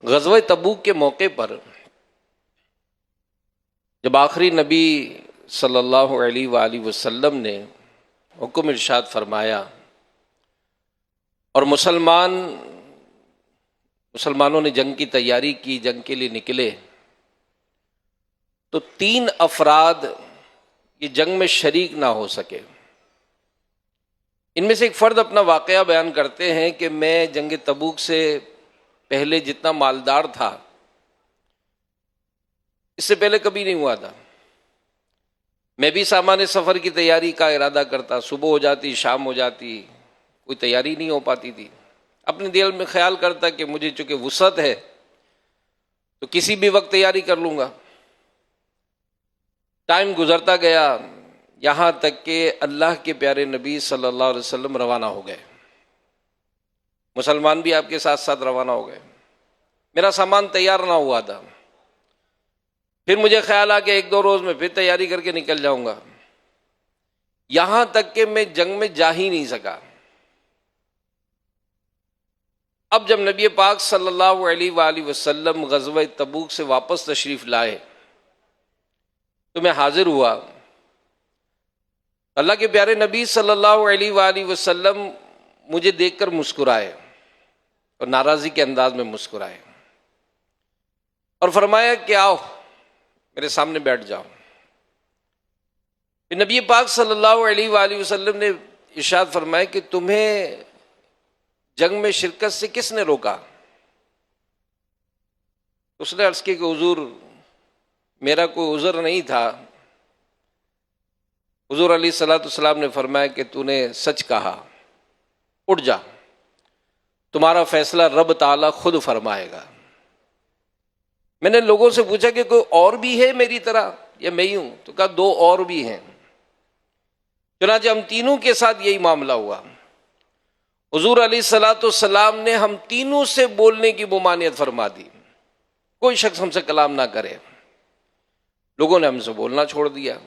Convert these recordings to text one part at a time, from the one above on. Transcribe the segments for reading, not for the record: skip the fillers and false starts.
غزوہ تبوک کے موقع پر جب آخری نبی صلی اللہ علیہ وآلہ وسلم نے حکم ارشاد فرمایا اور مسلمانوں نے جنگ کی تیاری کی، جنگ کے لیے نکلے، تو 3 افراد یہ جنگ میں شریک نہ ہو سکے۔ ان میں سے ایک فرد اپنا واقعہ بیان کرتے ہیں کہ میں جنگ تبوک سے پہلے جتنا مالدار تھا اس سے پہلے کبھی نہیں ہوا تھا۔ میں بھی سامان سفر کی تیاری کا ارادہ کرتا، صبح ہو جاتی، شام ہو جاتی، کوئی تیاری نہیں ہو پاتی تھی۔ اپنے دل میں خیال کرتا کہ مجھے چونکہ وسعت ہے تو کسی بھی وقت تیاری کر لوں گا۔ ٹائم گزرتا گیا، یہاں تک کہ اللہ کے پیارے نبی صلی اللہ علیہ وسلم روانہ ہو گئے۔ مسلمان بھی آپ کے ساتھ ساتھ روانہ ہو گئے۔ میرا سامان تیار نہ ہوا تھا۔ پھر مجھے خیال آ کہ 1-2 روز میں پھر تیاری کر کے نکل جاؤں گا، یہاں تک کہ میں جنگ میں جا ہی نہیں سکا۔ اب جب نبی پاک صلی اللہ علیہ وآلہ وسلم غزوہ تبوک سے واپس تشریف لائے تو میں حاضر ہوا۔ اللہ کے پیارے نبی صلی اللہ علیہ وآلہ وسلم مجھے دیکھ کر مسکرائے اور ناراضی کے انداز میں مسکرائے اور فرمایا کہ آؤ میرے سامنے بیٹھ جاؤ۔ پھر نبی پاک صلی اللہ علیہ وآلہ وسلم نے ارشاد فرمایا کہ تمہیں جنگ میں شرکت سے کس نے روکا؟ اس نے عرض کی کہ حضور میرا کوئی عذر نہیں تھا۔ حضور علیہ الصلوۃ والسلام نے فرمایا کہ تو نے سچ کہا، اٹھ جا، تمہارا فیصلہ رب تعالیٰ خود فرمائے گا۔ میں نے لوگوں سے پوچھا کہ کوئی اور بھی ہے میری طرح یا میں ہی ہوں؟ تو کہا 2 اور بھی ہیں۔ چنانچہ ہم تینوں کے ساتھ یہی معاملہ ہوا۔ حضور علیہ الصلوۃ والسلام نے ہم تینوں سے بولنے کی ممانعت فرما دی، کوئی شخص ہم سے کلام نہ کرے۔ لوگوں نے ہم سے بولنا چھوڑ دیا۔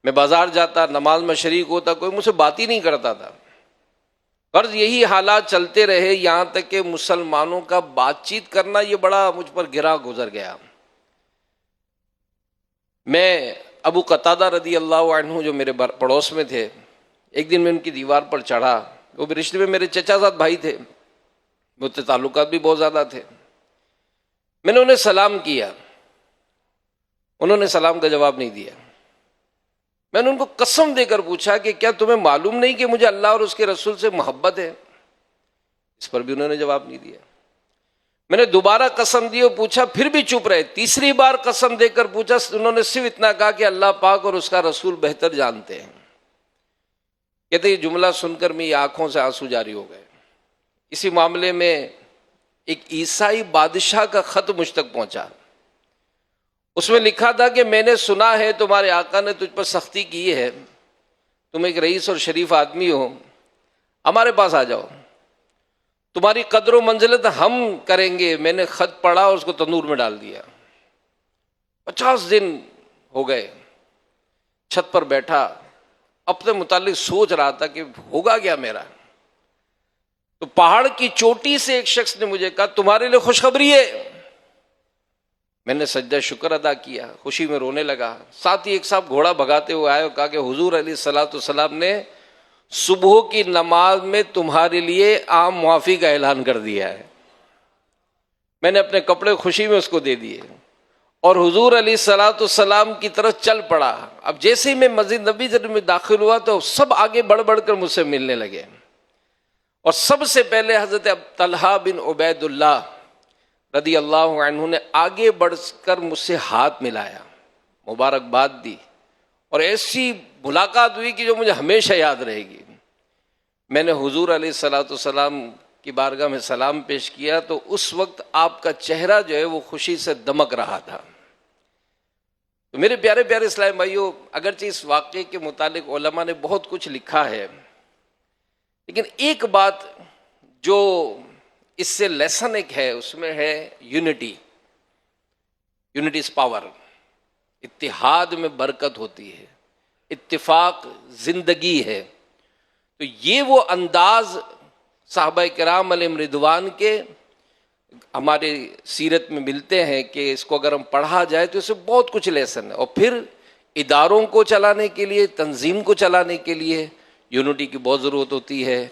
میں بازار جاتا، نماز میں شریک ہوتا، کوئی مجھ سے بات ہی نہیں کرتا تھا۔ غرض یہی حالات چلتے رہے یہاں تک کہ مسلمانوں کا بات چیت کرنا یہ بڑا مجھ پر گرا گزر گیا۔ میں ابو قتادہ رضی اللہ عنہ جو میرے پڑوس میں تھے، ایک دن میں ان کی دیوار پر چڑھا۔ وہ بھی رشتے میں میرے چچا زاد بھائی تھے، مجھ سے تعلقات بھی بہت زیادہ تھے۔ میں نے انہیں سلام کیا، انہوں نے سلام کا جواب نہیں دیا۔ میں نے ان کو قسم دے کر پوچھا کہ کیا تمہیں معلوم نہیں کہ مجھے اللہ اور اس کے رسول سے محبت ہے؟ اس پر بھی انہوں نے جواب نہیں دیا۔ میں نے دوبارہ قسم دی اور پوچھا، پھر بھی چپ رہے۔ تیسری بار قسم دے کر پوچھا، انہوں نے صرف اتنا کہا کہ اللہ پاک اور اس کا رسول بہتر جانتے ہیں۔ کہتے یہ جملہ سن کر میری آنکھوں سے آنسو جاری ہو گئے۔ اسی معاملے میں ایک عیسائی بادشاہ کا خط مجھ تک پہنچا۔ اس میں لکھا تھا کہ میں نے سنا ہے تمہارے آقا نے تجھ پر سختی کی ہے، تم ایک رئیس اور شریف آدمی ہو، ہمارے پاس آ جاؤ، تمہاری قدر و منزلت ہم کریں گے۔ میں نے خط پڑھا اور اس کو تندور میں ڈال دیا۔ 50 دن ہو گئے، چھت پر بیٹھا اپنے متعلق سوچ رہا تھا کہ ہوگا کیا میرا۔ تو پہاڑ کی چوٹی سے ایک شخص نے مجھے کہا تمہارے لیے خوشخبری ہے۔ میں نے سجدہ شکر ادا کیا، خوشی میں رونے لگا۔ ساتھ ہی ایک صاحب گھوڑا بھگاتے ہوئے آئے اور کہا کہ حضور علیہ الصلوۃ والسلام نے صبح کی نماز میں تمہارے لیے عام معافی کا اعلان کر دیا ہے۔ میں نے اپنے کپڑے خوشی میں اس کو دے دیے اور حضور علیہ الصلوۃ والسلام کی طرف چل پڑا۔ اب جیسے ہی میں مسجد نبی میں داخل ہوا تو سب آگے بڑھ بڑھ کر مجھ سے ملنے لگے، اور سب سے پہلے حضرت طلحہ بن عبید اللہ رضی اللہ عنہ نے آگے بڑھ کر مجھ سے ہاتھ ملایا، مبارکباد دی، اور ایسی ملاقات ہوئی کہ جو مجھے ہمیشہ یاد رہے گی۔ میں نے حضور علیہ الصلوۃ والسلام کی بارگاہ میں سلام پیش کیا تو اس وقت آپ کا چہرہ جو ہے وہ خوشی سے دمک رہا تھا۔ تو میرے پیارے پیارے اسلام بھائیوں، اگرچہ اس واقعے کے متعلق علماء نے بہت کچھ لکھا ہے، لیکن ایک بات جو اس سے لیسن ایک ہے، اس میں ہے یونٹی از پاور۔ اتحاد میں برکت ہوتی ہے، اتفاق زندگی ہے۔ تو یہ وہ انداز صحابہ کرام علیہم رضوان کے ہمارے سیرت میں ملتے ہیں کہ اس کو اگر ہم پڑھا جائے تو اس سے بہت کچھ لیسن ہے. اور پھر اداروں کو چلانے کے لیے، تنظیم کو چلانے کے لیے یونٹی کی بہت ضرورت ہوتی ہے.